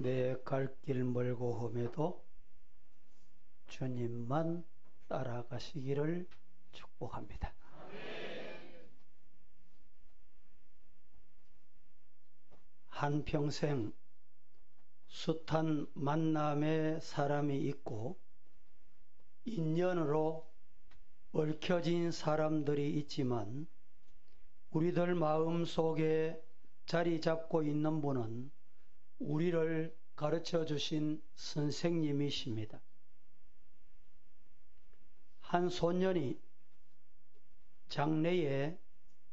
내 갈 길 멀고 험해도 주님만 따라가시기를 축복합니다. 한평생 숱한 만남의 사람이 있고 인연으로 얽혀진 사람들이 있지만 우리들 마음 속에 자리 잡고 있는 분은 우리를 가르쳐 주신 선생님이십니다. 한 소년이 장래에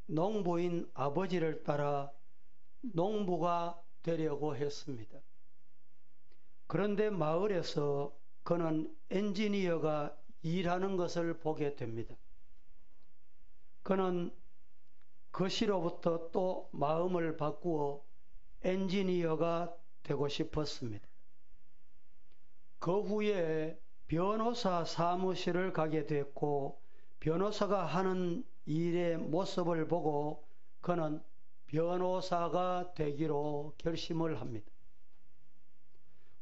농부인 아버지를 따라 농부가 되려고 했습니다. 그런데 마을에서 그는 엔지니어가 일하는 것을 보게 됩니다. 그는 그 시로부터 또 마음을 바꾸어 엔지니어가 되고 싶었습니다. 그 후에 변호사 사무실을 가게 됐고 변호사가 하는 일의 모습을 보고 그는 변호사가 되기로 결심을 합니다.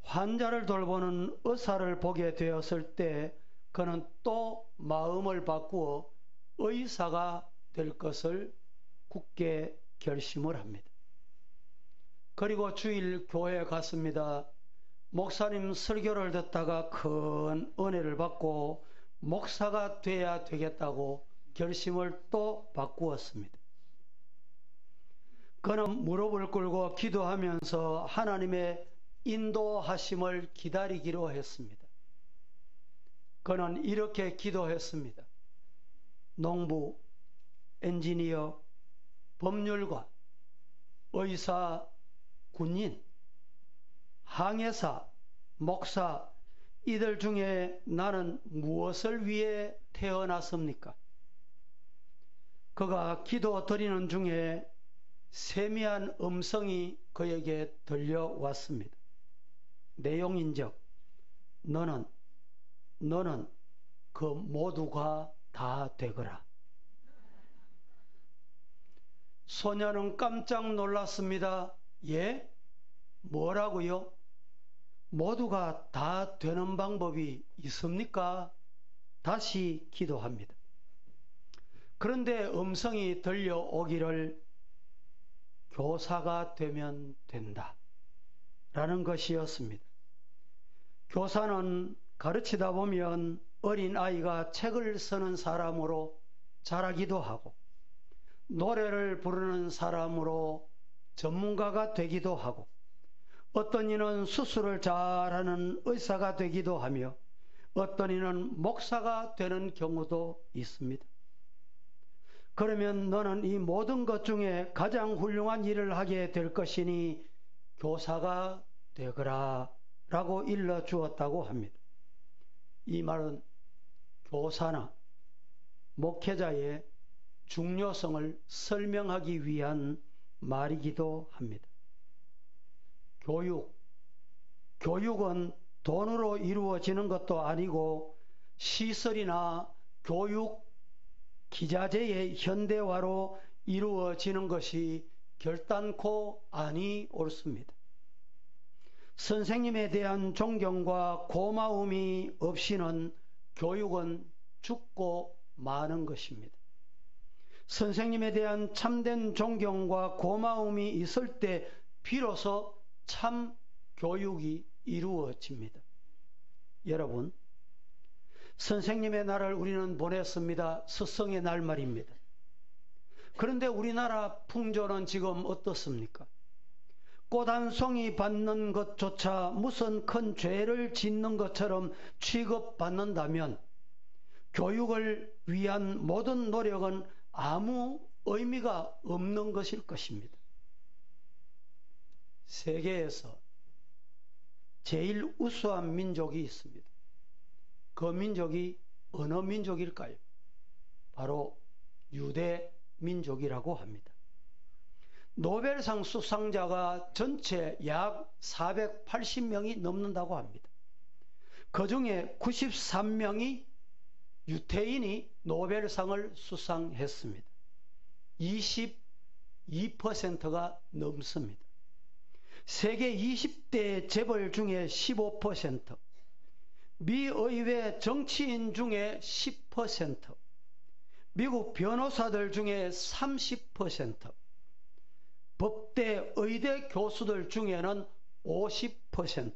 환자를 돌보는 의사를 보게 되었을 때 그는 또 마음을 바꾸어 의사가 될 것을 굳게 결심을 합니다. 그리고 주일 교회에 갔습니다. 목사님 설교를 듣다가 큰 은혜를 받고 목사가 돼야 되겠다고 결심을 또 바꾸었습니다. 그는 무릎을 꿇고 기도하면서 하나님의 인도하심을 기다리기로 했습니다. 그는 이렇게 기도했습니다. 농부, 엔지니어, 법률가, 의사, 군인, 항해사, 목사, 이들 중에 나는 무엇을 위해 태어났습니까? 그가 기도 드리는 중에 세미한 음성이 그에게 들려왔습니다. 내용인즉 너는 그 모두가 다 되거라. 소녀는 깜짝 놀랐습니다. 예? 뭐라고요? 모두가 다 되는 방법이 있습니까? 다시 기도합니다. 그런데 음성이 들려오기를 교사가 되면 된다. 라는 것이었습니다. 교사는 가르치다 보면 어린 아이가 책을 쓰는 사람으로 자라기도 하고, 노래를 부르는 사람으로 전문가가 되기도 하고, 어떤 이는 수술을 잘하는 의사가 되기도 하며, 어떤 이는 목사가 되는 경우도 있습니다. 그러면 너는 이 모든 것 중에 가장 훌륭한 일을 하게 될 것이니 교사가 되거라 라고 일러 주었다고 합니다. 이 말은 교사나 목회자의 중요성을 설명하기 위한 말이기도 합니다. 교육은 돈으로 이루어지는 것도 아니고 시설이나 교육 기자재의 현대화로 이루어지는 것이 결단코 아니 옳습니다. 선생님에 대한 존경과 고마움이 없이는 교육은 죽고 마는 것입니다. 선생님에 대한 참된 존경과 고마움이 있을 때 비로소 참 교육이 이루어집니다. 여러분, 선생님의 날을 우리는 보냈습니다. 스승의 날 말입니다. 그런데 우리나라 풍조는 지금 어떻습니까? 꽃 한 송이 받는 것조차 무슨 큰 죄를 짓는 것처럼 취급받는다면 교육을 위한 모든 노력은 아무 의미가 없는 것일 것입니다. 세계에서 제일 우수한 민족이 있습니다. 그 민족이 어느 민족일까요? 바로 유대 민족이라고 합니다. 노벨상 수상자가 전체 약 480명이 넘는다고 합니다. 그 중에 93명이 유태인이 노벨상을 수상했습니다. 22%가 넘습니다. 세계 20대 재벌 중에 15%, 미 의회 정치인 중에 10%, 미국 변호사들 중에 30%, 법대, 의대 교수들 중에는 50%,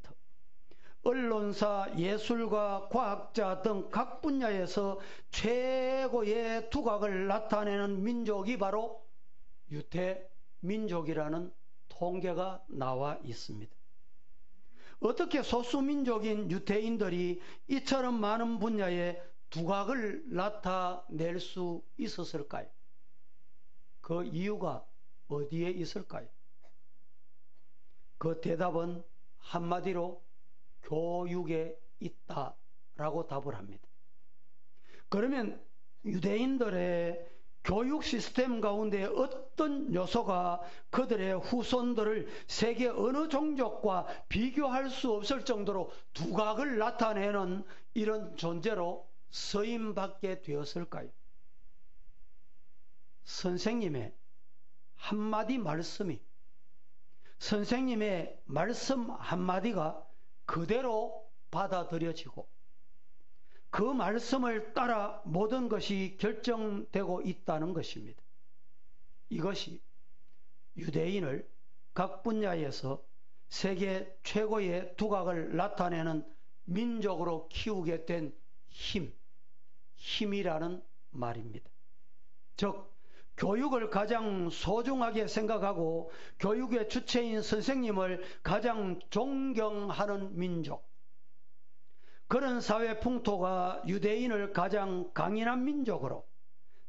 언론사, 예술가, 과학자 등 각 분야에서 최고의 두각을 나타내는 민족이 바로 유태민족이라는 통계가 나와 있습니다. 어떻게 소수민족인 유태인들이 이처럼 많은 분야에 두각을 나타낼 수 있었을까요? 그 이유가 어디에 있을까요? 그 대답은 한마디로 교육에 있다라고 답을 합니다. 그러면 유대인들의 교육 시스템 가운데 어떤 요소가 그들의 후손들을 세계 어느 종족과 비교할 수 없을 정도로 두각을 나타내는 이런 존재로 쓰임받게 되었을까요? 선생님의 한마디 말씀이, 선생님의 말씀 한마디가 그대로 받아들여지고 그 말씀을 따라 모든 것이 결정되고 있다는 것입니다. 이것이 유대인을 각 분야에서 세계 최고의 두각을 나타내는 민족으로 키우게 된 힘이라는 말입니다. 즉, 교육을 가장 소중하게 생각하고 교육의 주체인 선생님을 가장 존경하는 민족, 그런 사회 풍토가 유대인을 가장 강인한 민족으로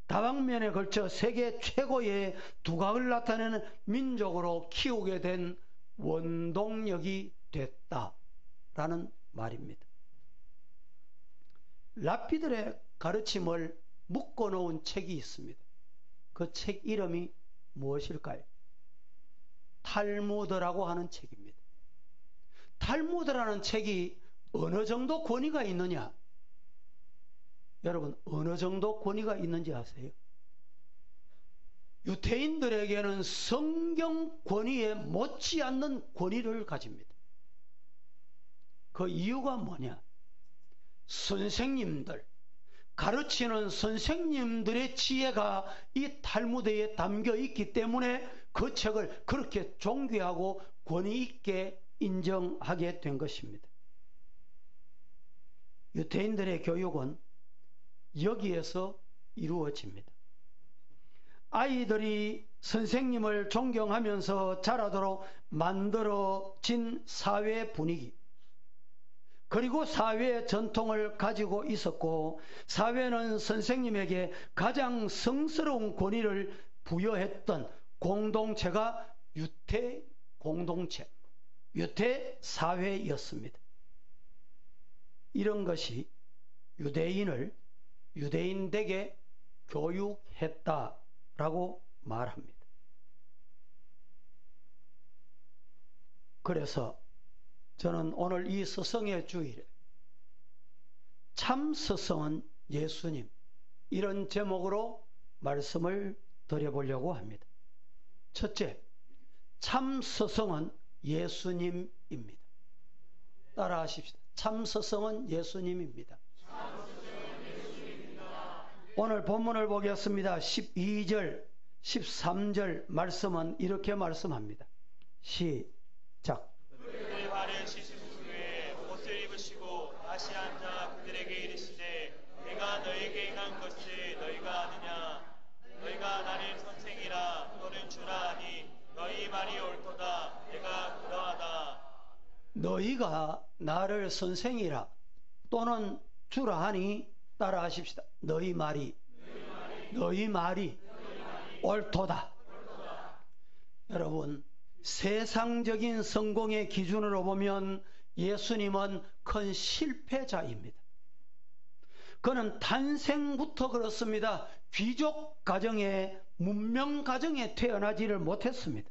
다방면에 걸쳐 세계 최고의 두각을 나타내는 민족으로 키우게 된 원동력이 됐다라는 말입니다. 랍비들의 가르침을 묶어놓은 책이 있습니다. 그 책 이름이 무엇일까요? 탈무드라고 하는 책입니다. 탈무드라는 책이 어느 정도 권위가 있느냐? 여러분, 어느 정도 권위가 있는지 아세요? 유태인들에게는 성경 권위에 못지않는 권위를 가집니다. 그 이유가 뭐냐? 선생님들, 가르치는 선생님들의 지혜가 이 탈무드에 담겨 있기 때문에 그 책을 그렇게 존귀하고 권위 있게 인정하게 된 것입니다. 유대인들의 교육은 여기에서 이루어집니다. 아이들이 선생님을 존경하면서 자라도록 만들어진 사회 분위기, 그리고 사회의 전통을 가지고 있었고, 사회는 선생님에게 가장 성스러운 권위를 부여했던 공동체가 유대 공동체, 유대 사회였습니다. 이런 것이 유대인을 유대인되게 교육했다라고 말합니다. 그래서 저는 오늘 이 스승의 주일에 참 스승은 예수님, 이런 제목으로 말씀을 드려보려고 합니다. 첫째, 참 스승은 예수님입니다. 따라하십시다. 참 스승은 예수님입니다. 오늘 본문을 보겠습니다. 12절, 13절 말씀은 이렇게 말씀합니다. 시작. 그들의 발을 씻으신 후에 옷을 입으시고 다시 앉아 그들에게 이르시되 내가 너에게 행한 것을 너희가 아느냐? 너희가 나를 선생이라 또는 주라 하니 너희 말이 옳도다. 내가 그러하다. 너희가 나를 선생이라 또는 주라 하니, 따라하십시다. 너희 말이 옳도다. 여러분, 세상적인 성공의 기준으로 보면 예수님은 큰 실패자입니다. 그는 탄생부터 그렇습니다. 귀족 가정에, 문명 가정에 태어나지를 못했습니다.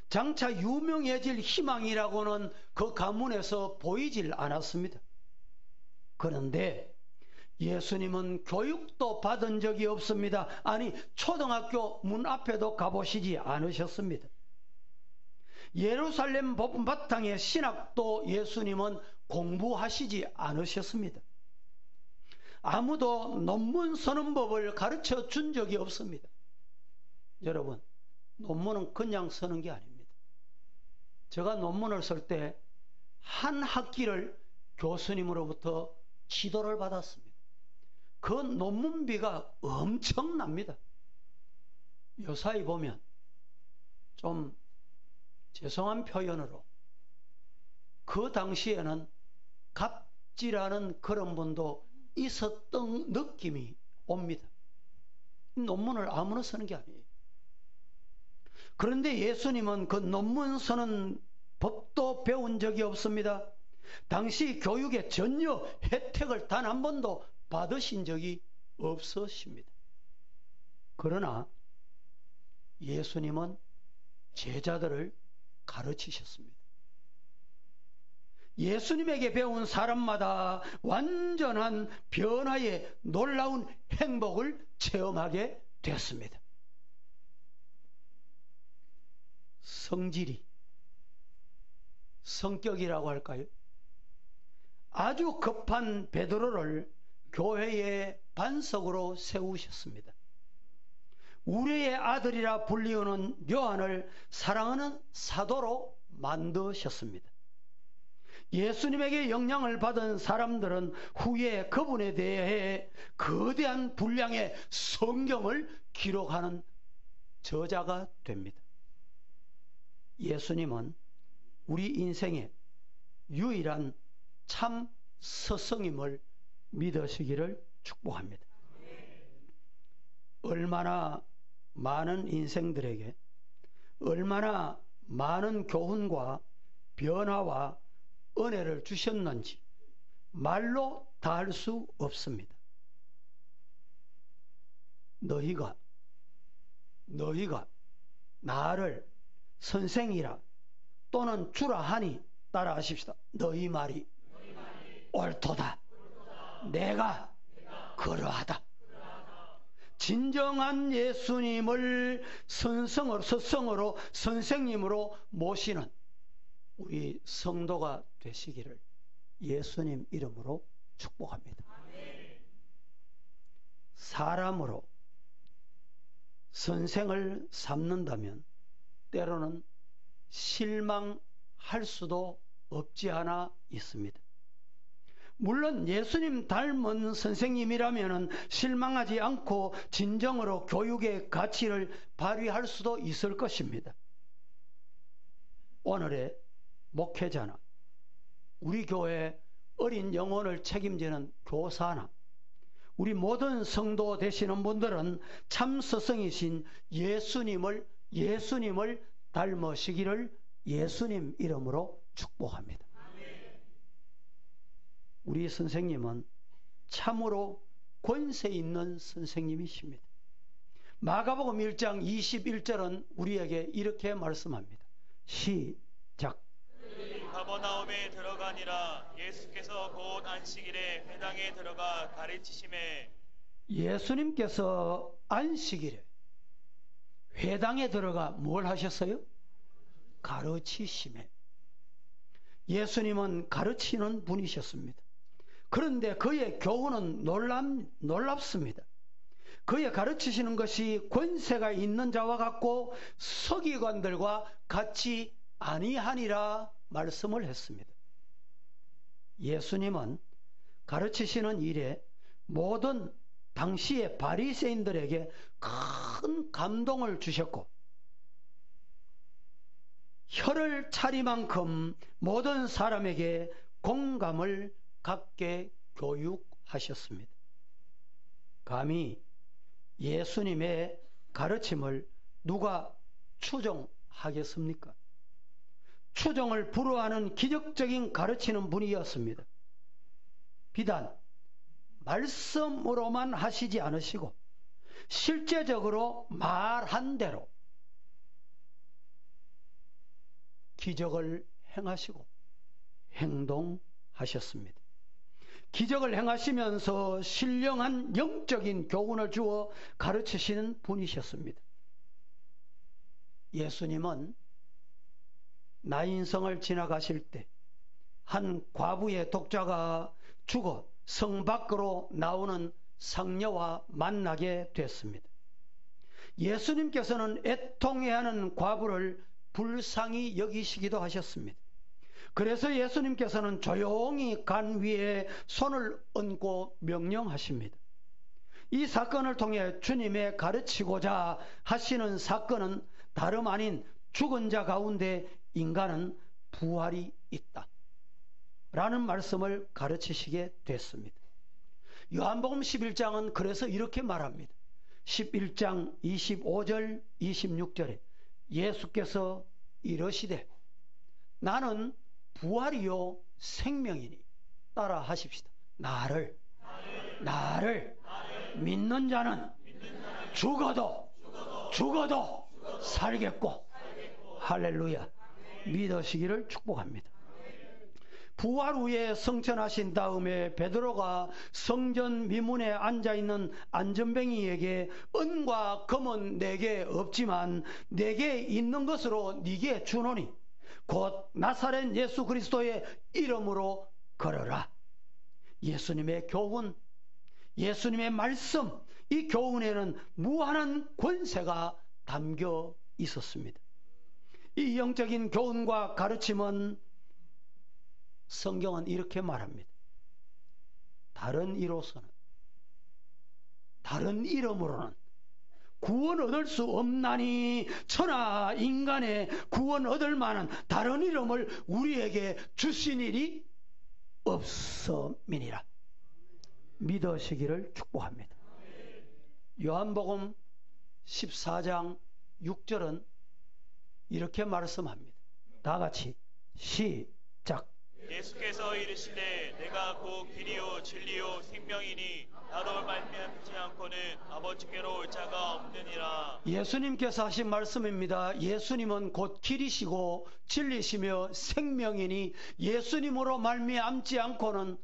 장차 유명해질 희망이라고는 그 가문에서 보이질 않았습니다. 그런데 예수님은 교육도 받은 적이 없습니다. 아니, 초등학교 문 앞에도 가보시지 않으셨습니다. 예루살렘 법원 바탕의 신학도 예수님은 공부하시지 않으셨습니다. 아무도 논문 쓰는 법을 가르쳐 준 적이 없습니다. 여러분, 논문은 그냥 쓰는 게 아닙니다. 제가 논문을 쓸 때 한 학기를 교수님으로부터 지도를 받았습니다. 그 논문비가 엄청납니다. 요사이 보면 좀 죄송한 표현으로 그 당시에는 갑질하는 그런 분도 있었던 느낌이 옵니다. 논문을 아무나 쓰는 게 아니에요. 그런데 예수님은 그 논문 쓰는 법도 배운 적이 없습니다. 당시 교육에 전혀 혜택을 단 한 번도 받으신 적이 없으십니다. 그러나 예수님은 제자들을 가르치셨습니다. 예수님에게 배운 사람마다 완전한 변화의 놀라운 행복을 체험하게 됐습니다. 성질이, 성격이라고 할까요? 아주 급한 베드로를 교회의 반석으로 세우셨습니다. 우리의 아들이라 불리우는 요한을 사랑하는 사도로 만드셨습니다. 예수님에게 영향을 받은 사람들은 후에 그분에 대해 거대한 분량의 성경을 기록하는 저자가 됩니다. 예수님은 우리 인생의 유일한 참 스승임을 믿으시기를 축복합니다. 얼마나 많은 인생들에게 얼마나 많은 교훈과 변화와 은혜를 주셨는지 말로 다 할 수 없습니다. 너희가 나를 선생이라 또는 주라 하니, 따라하십시다. 너희 말이 옳도다. 내가 그러하다. 진정한 예수님을 스승으로 선생님으로 모시는 우리 성도가 되시기를 예수님 이름으로 축복합니다. 사람으로 선생을 삼는다면 때로는 실망할 할 수도 없지 않아 있습니다. 물론 예수님 닮은 선생님이라면 실망하지 않고 진정으로 교육의 가치를 발휘할 수도 있을 것입니다. 오늘의 목회자나 우리 교회 어린 영혼을 책임지는 교사나 우리 모든 성도 되시는 분들은 참 스승이신 예수님을 닮으시기를 예수님 이름으로 축복합니다. 우리 선생님은 참으로 권세 있는 선생님이십니다. 마가복음 1장 21절은 우리에게 이렇게 말씀합니다. 시작. 가버나움에 들어가니라. 예수께서 곧 안식일에 회당에 들어가 가르치심에. 예수님께서 안식일에 회당에 들어가 뭘 하셨어요? 가르치심에. 예수님은 가르치는 분이셨습니다. 그런데 그의 교훈은 놀랍습니다. 그의 가르치시는 것이 권세가 있는 자와 같고 서기관들과 같이 아니하니라 말씀을 했습니다. 예수님은 가르치시는 일에 모든 당시의 바리새인들에게 큰 감동을 주셨고 혀를 차리만큼 모든 사람에게 공감을 갖게 교육하셨습니다. 감히 예수님의 가르침을 누가 추종하겠습니까? 추종을 불허하는 기적적인 가르치는 분이었습니다. 비단 말씀으로만 하시지 않으시고 실제적으로 말한 대로 기적을 행하시고 행동하셨습니다. 기적을 행하시면서 신령한 영적인 교훈을 주어 가르치시는 분이셨습니다. 예수님은 나인성을 지나가실 때 한 과부의 독자가 죽어 성 밖으로 나오는 상녀와 만나게 됐습니다. 예수님께서는 애통해야 하는 과부를 불쌍히 여기시기도 하셨습니다. 그래서 예수님께서는 조용히 간 위에 손을 얹고 명령하십니다. 이 사건을 통해 주님의 가르치고자 하시는 사건은 다름 아닌 죽은 자 가운데 인간은 부활이 있다 라는 말씀을 가르치시게 됐습니다. 요한복음 11장은 그래서 이렇게 말합니다. 11장 25절 26절에 예수께서 이러시되 나는 부활이요 생명이니 따라 하십시다. 나를 믿는 자는 죽어도 살겠고 할렐루야 믿으시기를 축복합니다. 부활 후에 성천하신 다음에 베드로가 성전 미문에 앉아있는 안전뱅이에게 은과 금은 내게 없지만 내게 있는 것으로 네게 주노니 곧 나사렛 예수 그리스도의 이름으로 걸어라. 예수님의 교훈, 예수님의 말씀, 이 교훈에는 무한한 권세가 담겨 있었습니다. 이 영적인 교훈과 가르침은 성경은 이렇게 말합니다. 다른 이름으로는 구원 얻을 수 없나니 천하 인간의 구원 얻을 만한 다른 이름을 우리에게 주신 일이 없음이니라. 믿으시기를 축복합니다. 요한복음 14장 6절은 이렇게 말씀합니다. 다 같이 시작. 예수께서 이르시되 내가 곧 길이요 진리요 생명이니 나로 말미암지 않고는 아버지께로 올 자가 없느니라. 예수님께서 하신 말씀입니다. 예수님은 곧 길이시고 진리시며 생명이니 예수님으로 말미암지 않고는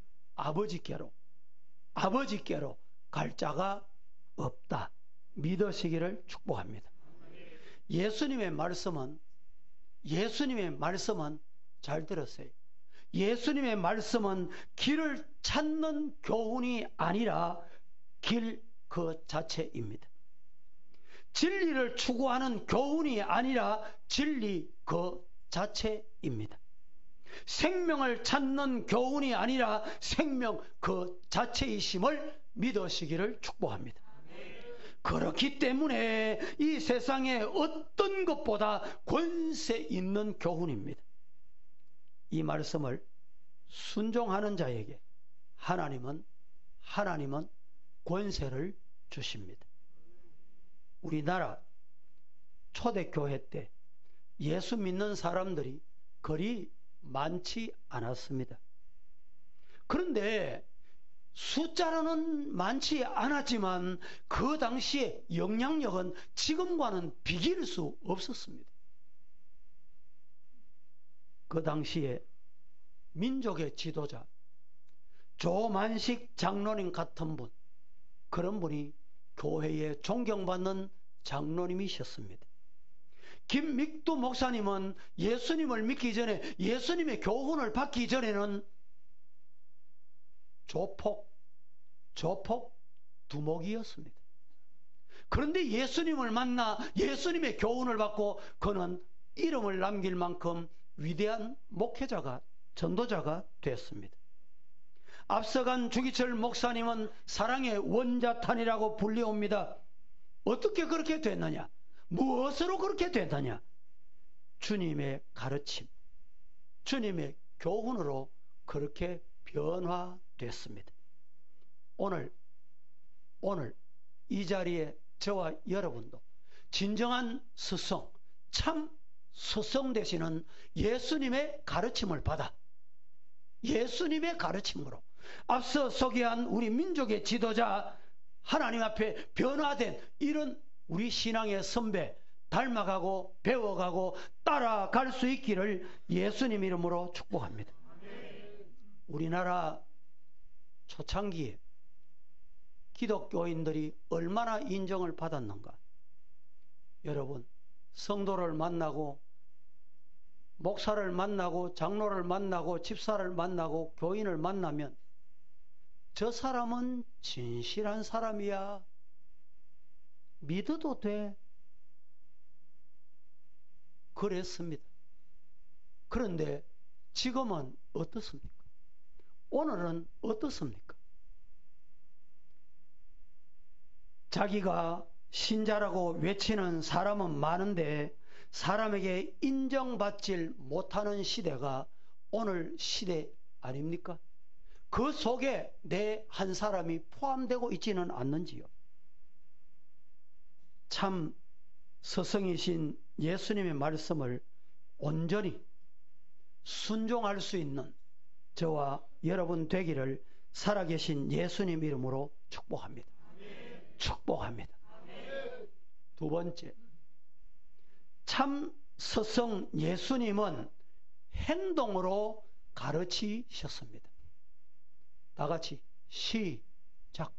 아버지께로 갈 자가 없다. 믿으시기를 축복합니다. 예수님의 말씀은 잘 들으세요. 예수님의 말씀은 길을 찾는 교훈이 아니라 길 그 자체입니다. 진리를 추구하는 교훈이 아니라 진리 그 자체입니다. 생명을 찾는 교훈이 아니라 생명 그 자체이심을 믿으시기를 축복합니다. 그렇기 때문에 이 세상에 어떤 것보다 권세 있는 교훈입니다. 이 말씀을 순종하는 자에게 하나님은 권세를 주십니다. 우리나라 초대교회 때 예수 믿는 사람들이 그리 많지 않았습니다. 그런데 숫자로는 많지 않았지만 그 당시에 영향력은 지금과는 비길 수 없었습니다. 그 당시에 민족의 지도자 조만식 장로님 같은 분, 그런 분이 교회에 존경받는 장로님이셨습니다. 김믹두 목사님은 예수님을 믿기 전에, 예수님의 교훈을 받기 전에는 조폭 두목이었습니다. 그런데 예수님을 만나 예수님의 교훈을 받고 그는 이름을 남길 만큼 위대한 목회자가, 전도자가 됐습니다. 앞서간 주기철 목사님은 사랑의 원자탄이라고 불리옵니다. 어떻게 그렇게 됐느냐? 무엇으로 그렇게 됐느냐? 주님의 가르침, 주님의 교훈으로 그렇게 변화됐습니다. 오늘 이 자리에 저와 여러분도 진정한 스승, 참 스승 되시는 예수님의 가르침을 받아 예수님의 가르침으로 앞서 소개한 우리 민족의 지도자, 하나님 앞에 변화된 이런 우리 신앙의 선배 닮아가고 배워가고 따라갈 수 있기를 예수님 이름으로 축복합니다. 우리나라 초창기에 기독교인들이 얼마나 인정을 받았는가. 여러분, 성도를 만나고 목사를 만나고 장로를 만나고 집사를 만나고 교인을 만나면 저 사람은 진실한 사람이야, 믿어도 돼, 그랬습니다. 그런데 지금은 어떻습니까? 오늘은 어떻습니까? 자기가 신자라고 외치는 사람은 많은데 사람에게 인정받질 못하는 시대가 오늘 시대 아닙니까? 그 속에 내 한 사람이 포함되고 있지는 않는지요? 참 스승이신 예수님의 말씀을 온전히 순종할 수 있는 저와 여러분 되기를 살아계신 예수님 이름으로 축복합니다. 축복합니다. 두 번째, 참 스승 예수님은 행동으로 가르치셨습니다. 다 같이 시작.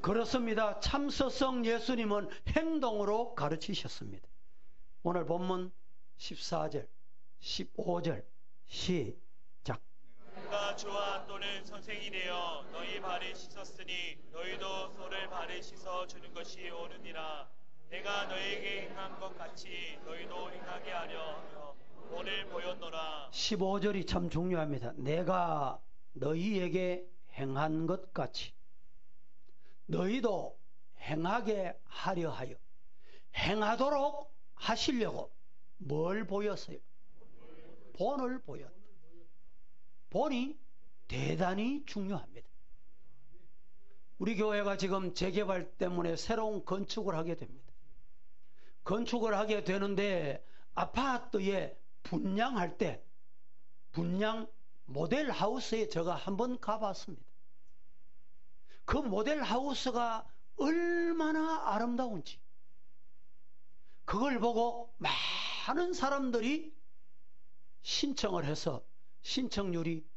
그렇습니다. 참 스승 예수님은 행동으로 가르치셨습니다. 오늘 본문 14절 15절 시작. 내가 주와 또는 선생이 되어 너희 발을 씻었으니 너희도 서로를 발을 씻어 주는 것이 옳으니라. 내가 너희에게 행한 것 같이 너희도 행하게 하려 하며 오늘 보였노라. 15절이 참 중요합니다. 내가 너희에게 행한 것 같이 너희도 행하게 하려 하여, 행하도록 하시려고 뭘 보였어요? 본을 보였다. 본이 대단히 중요합니다. 우리 교회가 지금 재개발 때문에 새로운 건축을 하게 됩니다. 건축을 하게 되는데 아파트에 분양할 때 분양 모델 하우스에 제가 한번 가봤습니다. 그 모델 하우스가 얼마나 아름다운지 그걸 보고 많은 사람들이 신청을 해서 신청률이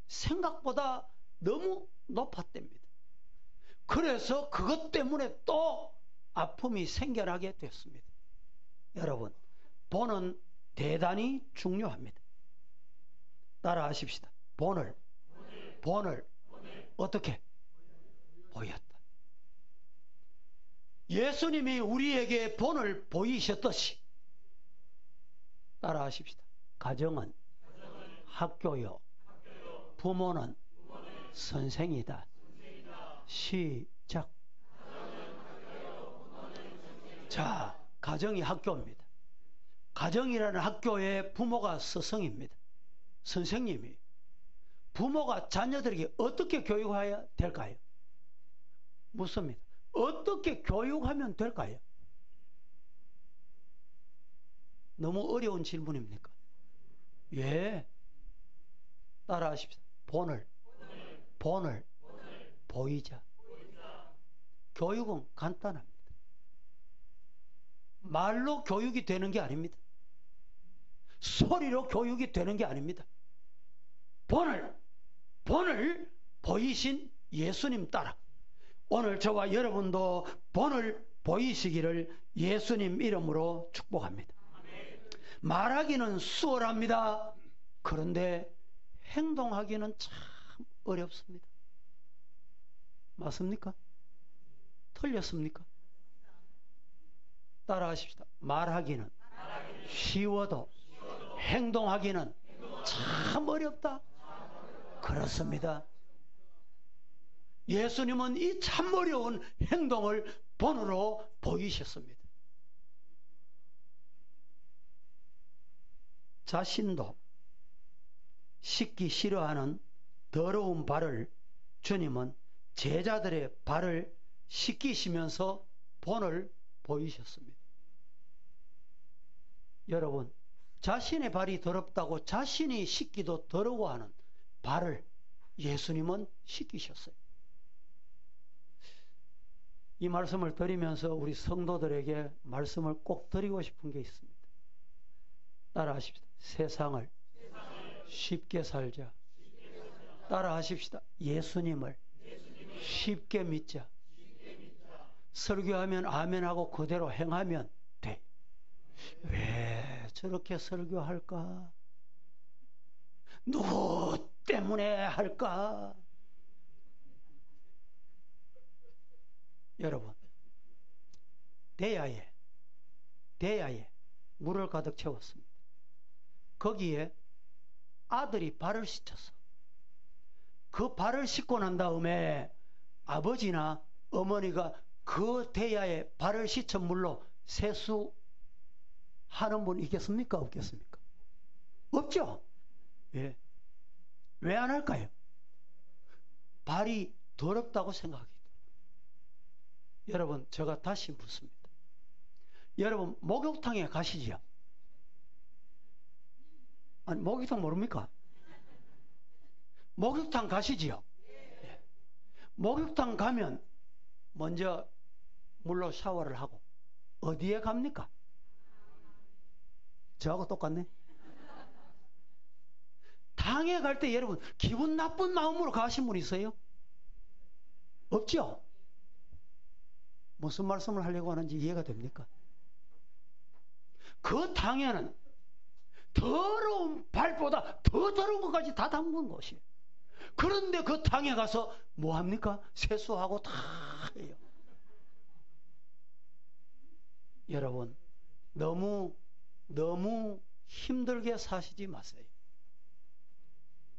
생각보다 너무 높았답니다. 그래서 그것 때문에 또 아픔이 생겨나게 됐습니다. 여러분, 본은 대단히 중요합니다. 따라하십시다. 본을 어떻게? 보였다. 예수님이 우리에게 본을 보이셨듯이 따라하십시다. 가정은 학교요. 부모는 선생이다. 시작. 자, 가정이 학교입니다. 가정이라는 학교의 부모가 스승입니다. 선생님이. 부모가 자녀들에게 어떻게 교육해야 될까요? 묻습니다. 어떻게 교육하면 될까요? 너무 어려운 질문입니까? 예. 따라하십시다. 본을 보이자. 교육은 간단합니다. 말로 교육이 되는 게 아닙니다. 소리로 교육이 되는 게 아닙니다. 본을 보이신 예수님 따라. 오늘 저와 여러분도 본을 보이시기를 예수님 이름으로 축복합니다. 말하기는 수월합니다. 그런데 행동하기는 참 어렵습니다. 맞습니까? 틀렸습니까? 따라하십시다. 말하기는 쉬워도 행동하기는 참 어렵다. 그렇습니다. 예수님은 이 참 어려운 행동을 본으로 보이셨습니다. 자신도 씻기 싫어하는 더러운 발을 주님은 제자들의 발을 씻기시면서 본을 보이셨습니다. 여러분, 자신의 발이 더럽다고 자신이 씻기도 더러워하는 발을 예수님은 씻기셨어요. 이 말씀을 드리면서 우리 성도들에게 말씀을 꼭 드리고 싶은 게 있습니다. 따라하십시다. 세상을 쉽게 살자. 따라하십시다. 예수님을 쉽게 믿자. 설교하면 아멘하고 그대로 행하면 돼. 왜 저렇게 설교할까? 누구 때문에 할까? 여러분, 대야에 물을 가득 채웠습니다. 거기에 아들이 발을 씻었어. 그 발을 씻고 난 다음에 아버지나 어머니가 그 대야에 발을 씻은 물로 세수하는 분 있겠습니까? 없겠습니까? 없죠? 예. 왜 안 할까요? 발이 더럽다고 생각하기 때문에. 여러분, 제가 다시 묻습니다. 여러분, 목욕탕에 가시지요? 아니, 목욕탕 모릅니까? 목욕탕 가시지요? 예. 목욕탕 가면 먼저 물로 샤워를 하고 어디에 갑니까? 저하고 똑같네. 당에 갈 때 여러분 기분 나쁜 마음으로 가신 분 있어요? 없죠? 무슨 말씀을 하려고 하는지 이해가 됩니까? 그 당에는 더러운 발보다 더 더러운 것까지 다 담근 것이에요. 그런데 그 당에 가서 뭐 합니까? 세수하고 다 해요. 여러분, 너무 힘들게 사시지 마세요.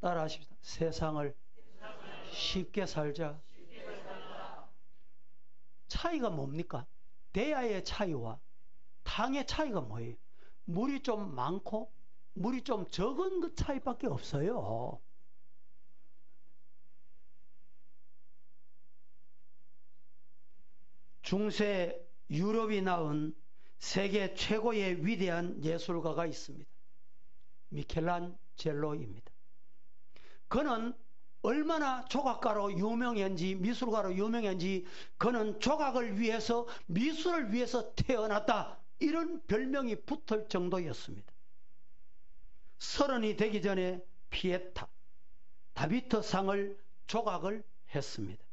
따라하십시다. 세상을 쉽게 살자. 차이가 뭡니까? 대야의 차이와 당의 차이가 뭐예요? 물이 좀 많고 물이 좀 적은 그 차이밖에 없어요. 중세 유럽이 낳은 세계 최고의 위대한 예술가가 있습니다. 미켈란젤로입니다. 그는 얼마나 조각가로 유명한지, 미술가로 유명한지, 그는 조각을 위해서, 미술을 위해서 태어났다, 이런 별명이 붙을 정도였습니다. 30이 되기 전에 피에타, 다비트상을 조각을 했습니다.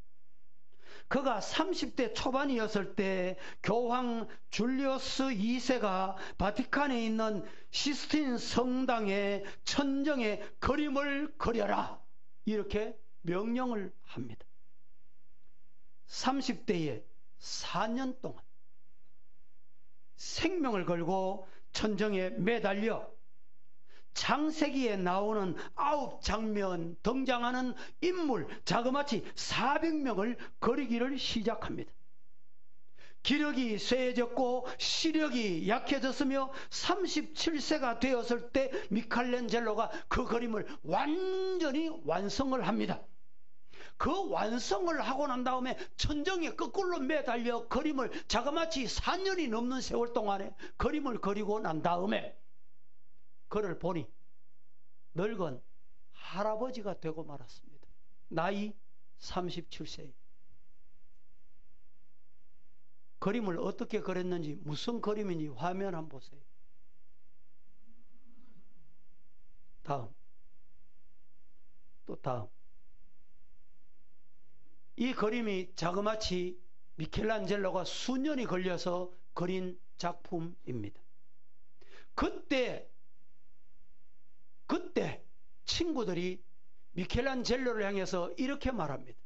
그가 30대 초반이었을 때 교황 줄리우스 2세가 바티칸에 있는 시스틴 성당의 천정에 그림을 그려라, 이렇게 명령을 합니다. 30대에 4년 동안 생명을 걸고 천정에 매달려 창세기에 나오는 9장면 등장하는 인물 자그마치 400명을 그리기를 시작합니다. 기력이 쇠해졌고 시력이 약해졌으며 37세가 되었을 때 미켈란젤로가 그 그림을 완전히 완성을 합니다. 그 완성을 하고 난 다음에 천정에 거꾸로 매달려 그림을 자그마치 4년이 넘는 세월 동안에 그림을 그리고 난 다음에 그를 보니 늙은 할아버지가 되고 말았습니다. 나이 37세. 그림을 어떻게 그렸는지, 무슨 그림인지 화면 한번 보세요. 다음. 또 다음. 이 그림이 자그마치 미켈란젤로가 수년이 걸려서 그린 작품입니다. 그때 친구들이 미켈란젤로를 향해서 이렇게 말합니다.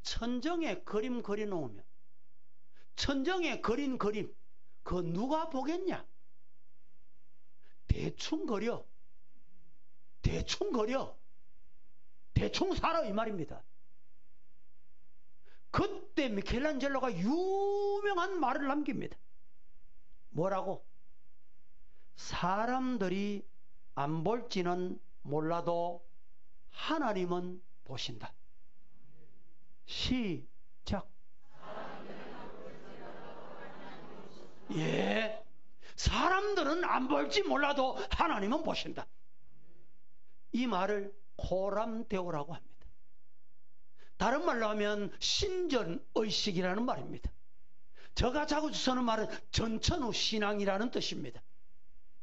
천정에 그림 그려놓으면 천정에 그린 그림 그거 누가 보겠냐? 대충 그려. 대충 살아 이 말입니다. 그때 미켈란젤로가 유명한 말을 남깁니다. 뭐라고? 사람들이 안 볼지는 몰라도 하나님은 보신다. 시작. 예, 사람들은 안 볼지 몰라도 하나님은 보신다. 이 말을 코람데오라고 합니다. 다른 말로 하면 신전의식이라는 말입니다. 제가 자주 쓰는 말은 전천후 신앙이라는 뜻입니다.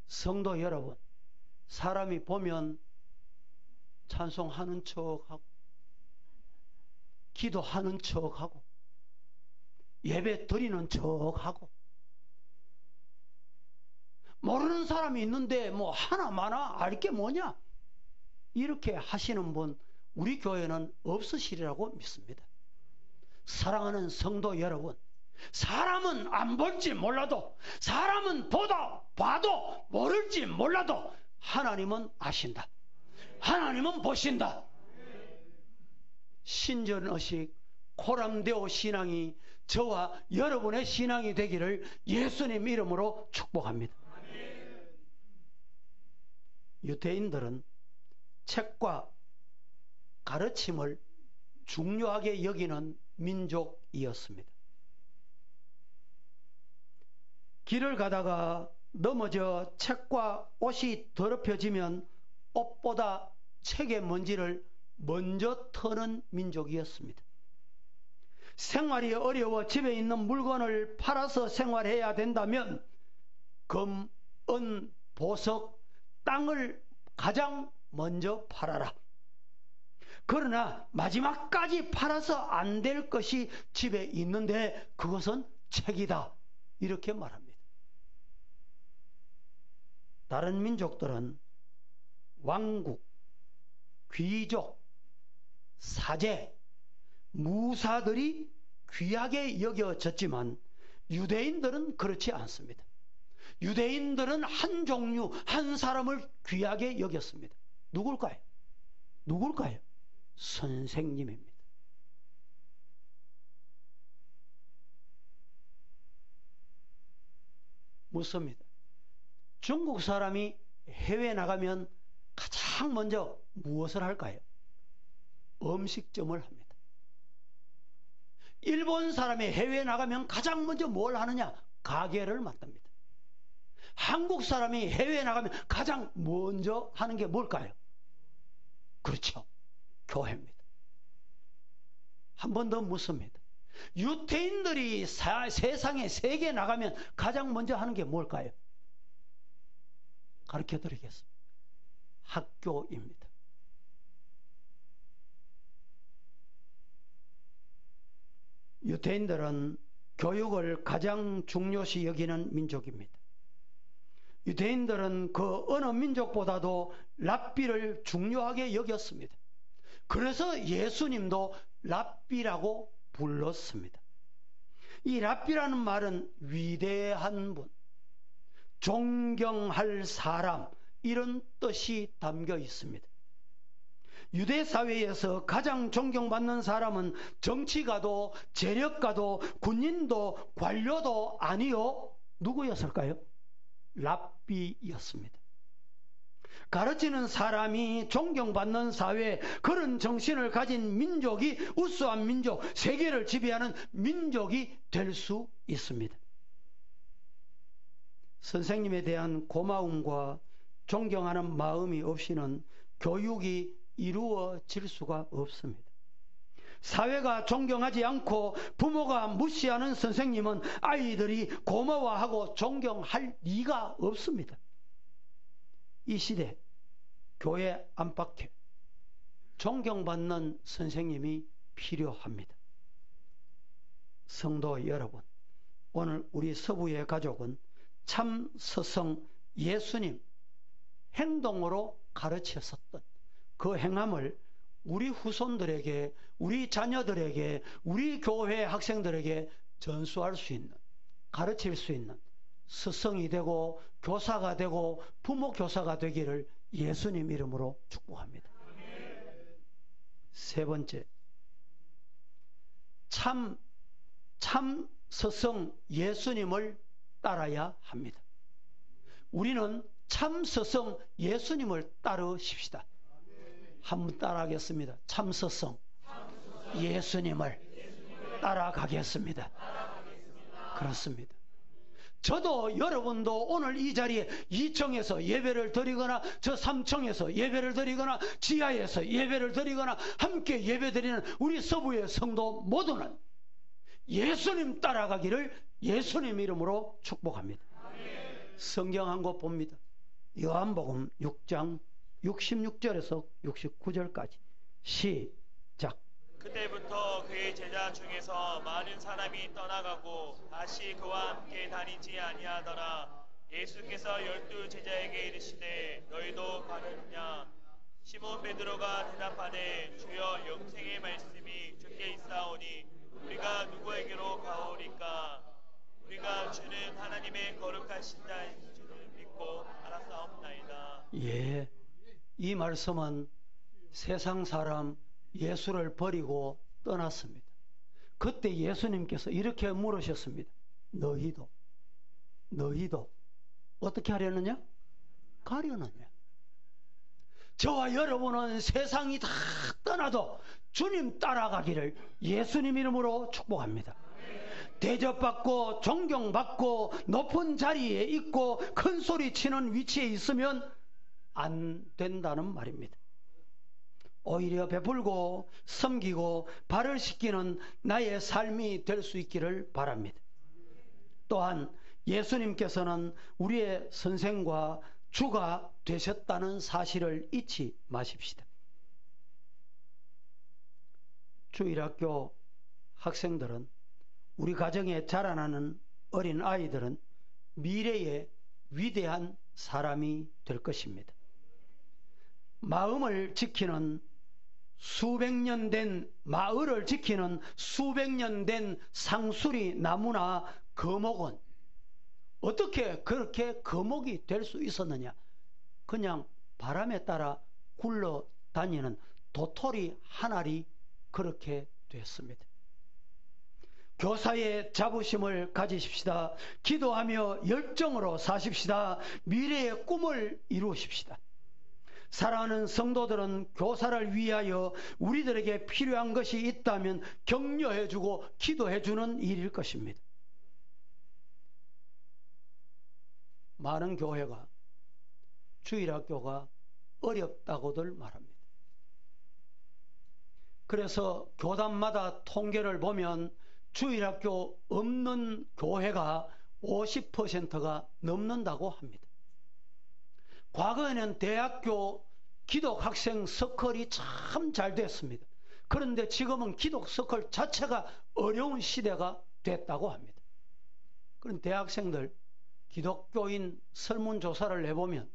성도 여러분, 사람이 보면 찬송하는 척하고 기도하는 척하고 예배 드리는 척하고 모르는 사람이 있는데 뭐 하나마나 알 게 뭐냐 이렇게 하시는 분 우리 교회는 없으시리라고 믿습니다. 사랑하는 성도 여러분, 사람은 안 볼지 몰라도, 사람은 봐도 모를지 몰라도 하나님은 아신다. 하나님은 보신다. 신전의식 코람데오 신앙이 저와 여러분의 신앙이 되기를 예수님 이름으로 축복합니다. 유대인들은 책과 가르침을 중요하게 여기는 민족이었습니다. 길을 가다가 넘어져 책과 옷이 더럽혀지면 옷보다 책의 먼지를 먼저 터는 민족이었습니다. 생활이 어려워 집에 있는 물건을 팔아서 생활해야 된다면 금, 은, 보석, 땅을 가장 먼저 팔아라. 그러나 마지막까지 팔아서 안 될 것이 집에 있는데 그것은 책이다. 이렇게 말합니다. 다른 민족들은 왕국, 귀족, 사제, 무사들이 귀하게 여겨졌지만 유대인들은 그렇지 않습니다. 유대인들은 한 종류, 한 사람을 귀하게 여겼습니다. 누굴까요? 선생님입니다. 묻습니다. 중국 사람이 해외에 나가면 가장 먼저 무엇을 할까요? 음식점을 합니다. 일본 사람이 해외에 나가면 가장 먼저 뭘 하느냐? 가게를 만듭니다. 한국 사람이 해외에 나가면 가장 먼저 하는 게 뭘까요? 그렇죠. 교회입니다. 한 번 더 묻습니다. 유태인들이 세상에 세계에 나가면 가장 먼저 하는 게 뭘까요? 가르쳐 드리겠습니다. 학교입니다. 유태인들은 교육을 가장 중요시 여기는 민족입니다. 유대인들은 그 어느 민족보다도 랍비를 중요하게 여겼습니다. 그래서 예수님도 랍비라고 불렀습니다. 이 랍비라는 말은 위대한 분, 존경할 사람 이런 뜻이 담겨 있습니다. 유대 사회에서 가장 존경받는 사람은 정치가도 재력가도 군인도 관료도 아니요, 누구였을까요? 랍비였습니다. 가르치는 사람이 존경받는 사회, 그런 정신을 가진 민족이 우수한 민족, 세계를 지배하는 민족이 될 수 있습니다. 선생님에 대한 고마움과 존경하는 마음이 없이는 교육이 이루어질 수가 없습니다. 사회가 존경하지 않고 부모가 무시하는 선생님은 아이들이 고마워하고 존경할 리가 없습니다. 이 시대 교회 안팎에 존경받는 선생님이 필요합니다. 성도 여러분, 오늘 우리 서부의 가족은 참 스승 예수님 행동으로 가르쳤었던 그 행함을 우리 후손들에게, 우리 자녀들에게, 우리 교회 학생들에게 전수할 수 있는, 가르칠 수 있는 스승이 되고 교사가 되고 부모 교사가 되기를 예수님 이름으로 축복합니다. 세 번째, 참 스승 예수님을 따라야 합니다. 우리는 참 스승 예수님을 따르십시다. 한번 따라하겠습니다. 참 스승 예수님을 따라가겠습니다. 그렇습니다. 저도 여러분도 오늘 이 자리에 2층에서 예배를 드리거나 저 3층에서 예배를 드리거나 지하에서 예배를 드리거나 함께 예배 드리는 우리 서부의 성도 모두는 예수님 따라가기를 예수님 이름으로 축복합니다. 성경 한 곳 봅니다. 요한복음 6장 66절에서 69절까지 시작. 그때부터 그의 제자 중에서 많은 사람이 떠나가고 다시 그와 함께 다니지 아니하더라. 예수께서 12 제자에게 이르시되 너희도 가느냐? 시몬 베드로가 대답하되 주여 영생의 말씀이 주께 있사오니 우리가 누구에게로 가오리까? 우리가 주는 하나님의 거룩하신 자인 줄을 믿고 알았사옵나이다. 예, 이 말씀은 세상 사람 예수를 버리고 떠났습니다. 그때 예수님께서 이렇게 물으셨습니다. 너희도 어떻게 하려느냐? 가려느냐? 저와 여러분은 세상이 다 떠나도 주님 따라가기를 예수님 이름으로 축복합니다. 대접받고 존경받고 높은 자리에 있고 큰 소리 치는 위치에 있으면 안 된다는 말입니다. 오히려 베풀고 섬기고 발을 씻기는 나의 삶이 될 수 있기를 바랍니다. 또한 예수님께서는 우리의 선생과 주가 되셨다는 사실을 잊지 마십시다. 주일학교 학생들은, 우리 가정에 자라나는 어린 아이들은 미래의 위대한 사람이 될 것입니다. 마음을 지키는 수백 년 된, 마을을 지키는 수백 년 된 상수리 나무나 거목은 어떻게 그렇게 거목이 될 수 있었느냐? 그냥 바람에 따라 굴러다니는 도토리 한 알이 그렇게 됐습니다. 교사의 자부심을 가지십시다. 기도하며 열정으로 사십시다. 미래의 꿈을 이루십시다. 사랑하는 성도들은 교사를 위하여 우리들에게 필요한 것이 있다면 격려해주고 기도해주는 일일 것입니다. 많은 교회가, 주일학교가 어렵다고들 말합니다. 그래서 교단마다 통계를 보면 주일학교 없는 교회가 50%가 넘는다고 합니다. 과거에는 대학교 기독학생 서클이 참 잘 됐습니다. 그런데 지금은 기독 서클 자체가 어려운 시대가 됐다고 합니다. 그런 대학생들 기독교인 설문조사를 해보면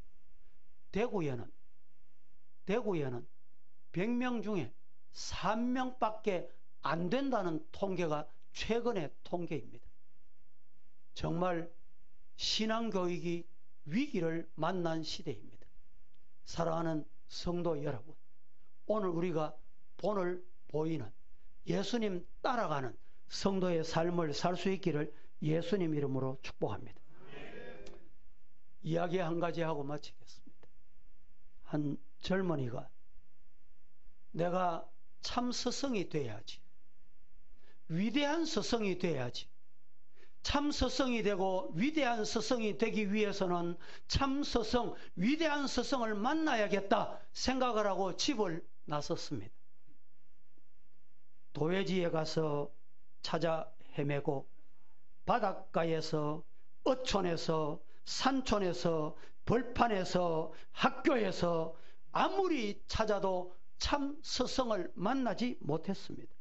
대구에는 100명 중에 3명밖에 안 된다는 통계가 최근의 통계입니다. 정말 신앙교육이 위기를 만난 시대입니다. 사랑하는 성도 여러분, 오늘 우리가 본을 보이는 예수님 따라가는 성도의 삶을 살 수 있기를 예수님 이름으로 축복합니다. 이야기 한 가지 하고 마치겠습니다. 한 젊은이가 내가 참 스승이 돼야지, 위대한 스승이 돼야지, 참 스승이 되고 위대한 스승이 되기 위해서는 참 스승, 위대한 스승을 만나야겠다 생각을 하고 집을 나섰습니다. 도회지에 가서 찾아 헤매고 바닷가에서, 어촌에서, 산촌에서, 벌판에서, 학교에서 아무리 찾아도 참 스승을 만나지 못했습니다.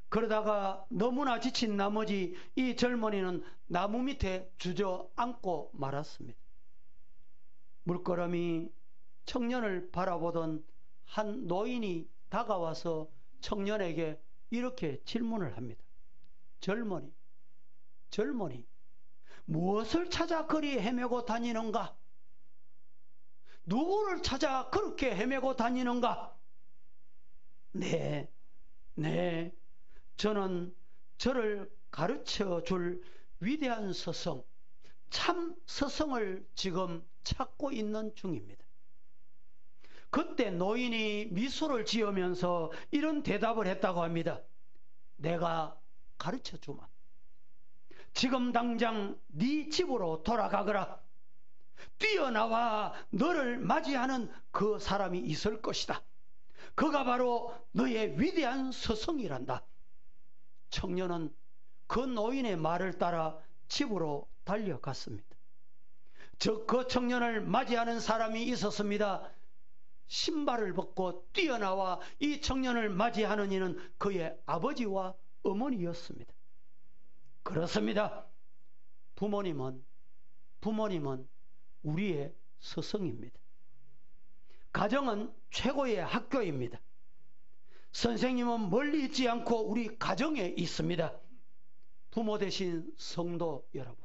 그러다가 너무나 지친 나머지 이 젊은이는 나무 밑에 주저앉고 말았습니다. 물끄러미 청년을 바라보던 한 노인이 다가와서 청년에게 이렇게 질문을 합니다. 젊은이, 무엇을 찾아 그리 헤매고 다니는가? 누구를 찾아 그렇게 헤매고 다니는가? 네, 저는 저를 가르쳐 줄 위대한 스승, 참 스승을 지금 찾고 있는 중입니다. 그때 노인이 미소를 지으면서 이런 대답을 했다고 합니다. 내가 가르쳐 주마. 지금 당장 네 집으로 돌아가거라. 뛰어나와 너를 맞이하는 그 사람이 있을 것이다. 그가 바로 너의 위대한 스승이란다. 청년은 그 노인의 말을 따라 집으로 달려갔습니다. 그 청년을 맞이하는 사람이 있었습니다. 신발을 벗고 뛰어나와 이 청년을 맞이하는 이는 그의 아버지와 어머니였습니다. 그렇습니다. 부모님은 우리의 스승입니다. 가정은 최고의 학교입니다. 선생님은 멀리 있지 않고 우리 가정에 있습니다. 부모 되신 성도 여러분,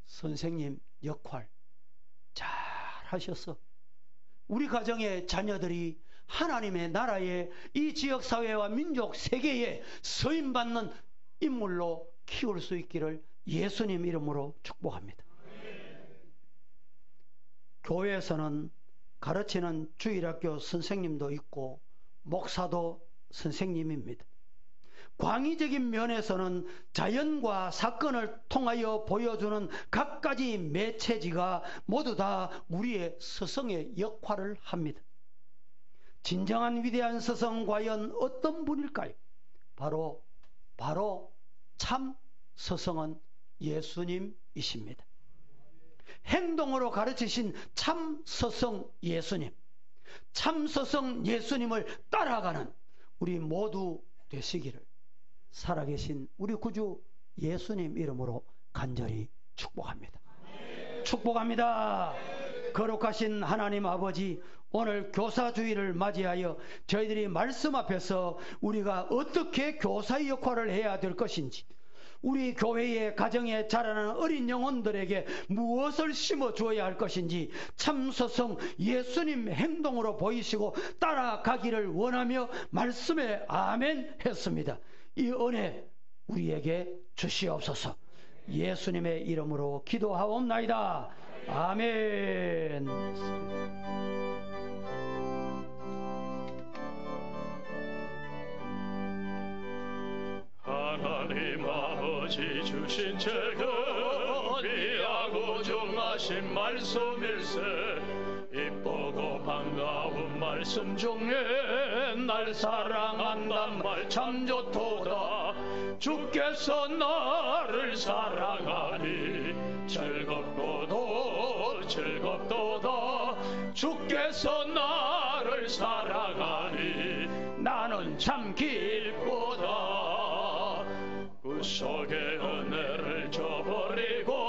선생님 역할 잘 하셔서 우리 가정의 자녀들이 하나님의 나라에 이 지역사회와 민족 세계에 서임받는 인물로 키울 수 있기를 예수님 이름으로 축복합니다. 교회에서는 가르치는 주일학교 선생님도 있고 목사도 선생님입니다. 광의적인 면에서는 자연과 사건을 통하여 보여주는 갖가지 매체지가 모두 다 우리의 스승의 역할을 합니다. 진정한 위대한 스승 과연 어떤 분일까요? 바로 참 스승은 예수님이십니다. 행동으로 가르치신 참 스승 예수님, 참 스승 예수님을 따라가는 우리 모두 되시기를 살아계신 우리 구주 예수님 이름으로 간절히 축복합니다. 축복합니다. 거룩하신 하나님 아버지, 오늘 교사주일을 맞이하여 저희들이 말씀 앞에서 우리가 어떻게 교사의 역할을 해야 될 것인지, 우리 교회의 가정에 자라는 어린 영혼들에게 무엇을 심어 주어야 할 것인지 참 스승 예수님 행동으로 보이시고 따라가기를 원하며 말씀에 아멘 했습니다. 이 은혜 우리에게 주시옵소서. 예수님의 이름으로 기도하옵나이다. 아멘. 하나님 아버지 주신 책은 귀하고 정하신 말씀일세. 이쁘고 반가운 말씀 중에 날 사랑한단 말 참 좋도다. 주께서 나를 사랑하니 즐겁고도 즐겁도다. 주께서 나를 사랑하니 나는 참 기쁘다. 그 속에 은혜를 저버리고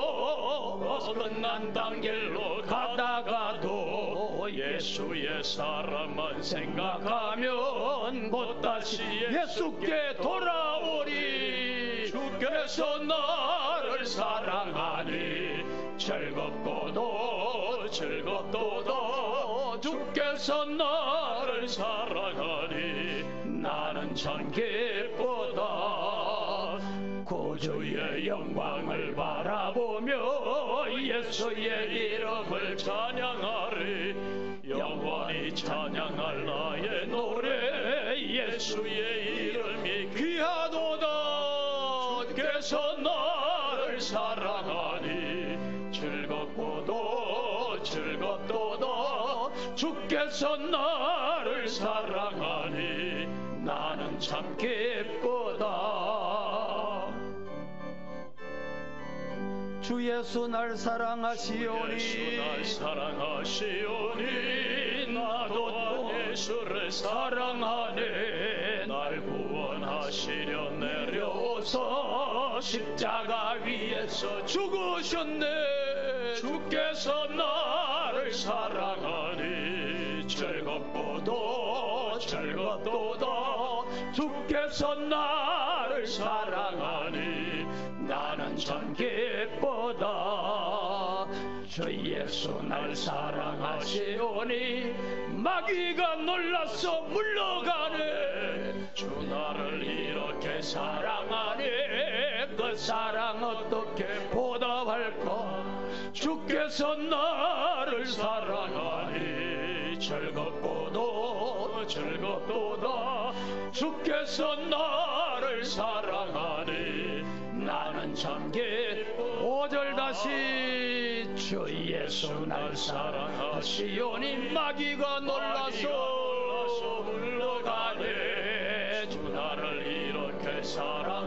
끝난 단길로 가다가도 예수의 사랑만 생각하면 곧 다시 예수께 돌아오리. 주께서 나를 사랑하니 즐겁고도 즐겁도다 주께서 나를 사랑하니 나는 참 기쁘다 구주의 영광을 바라보며 예수의 이름을 찬양하리 영원히 찬양할 나의 노래 예수의 이름이 귀하도다 주께서 나를 사랑하니 즐겁고도 즐겁도다 주께서 나를 사랑하니 나는 참 기쁘다 주 예수 날 사랑하시오니 예수 날 사랑하시오니 나도 예수를 사랑하네 날 구원하시려 내려오서 십자가 위에서 죽으셨네 주께서 나를 사랑하니 즐겁고도 즐겁도다 주께서 나를 사랑하니 나는 참 기쁘다 주 예수 날 사랑하시오니 마귀가 놀라서 물러가네 주 나를 이렇게 사랑하네 그 사랑 어떻게 보답할까 주께서 나를 사랑하니 즐겁고도 즐겁도다 주께서 나를 사랑하니 나는 참 기쁘다 5절 다시 주 예수 날 사랑하시오니 마귀가 놀라서 물러가네 주 나를 이렇게 사랑